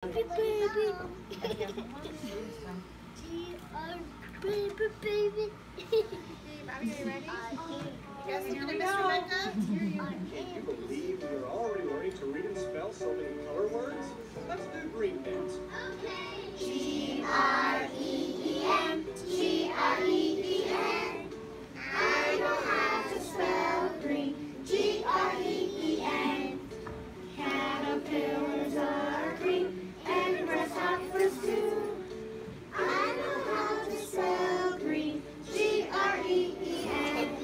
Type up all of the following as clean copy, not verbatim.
Baby, baby. Baby, baby. Bobby, are you ready? Yes, Here we Mr. go. Mecca? Can you believe we are already learning to read and spell so many color words? Let's do green pens. Okay. Green, G-R-E-E-N. I know how to spell green, G-R-E-E-N. Caterpillars are green, and grasshoppers too. I know how to spell green, G-R-E-E-N.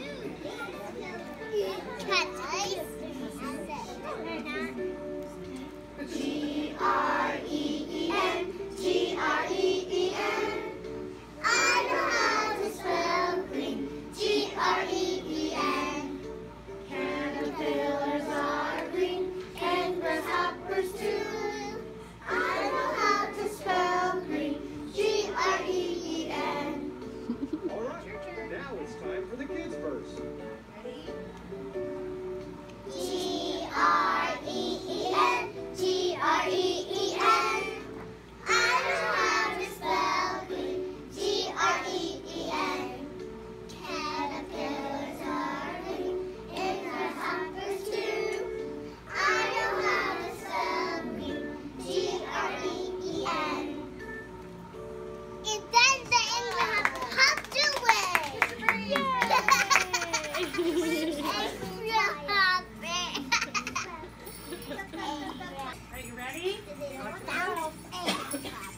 G-R-E-E-N, G-R-E-E-N. I know how to spell green, G-R-E-E-N. Caterpillars are green, and grasshoppers too. I know how to spell green, G-R-E-E-N. All right, now it's time for the kids' verse. G-R-E-E-N, G-R-E-E-N. I know how to spell green, G-R-E-E-N. Caterpillars are green, and grasshoppers too. I know how to spell green, G-R-E-E-N. And then the English have to do it. Are you ready? Yay!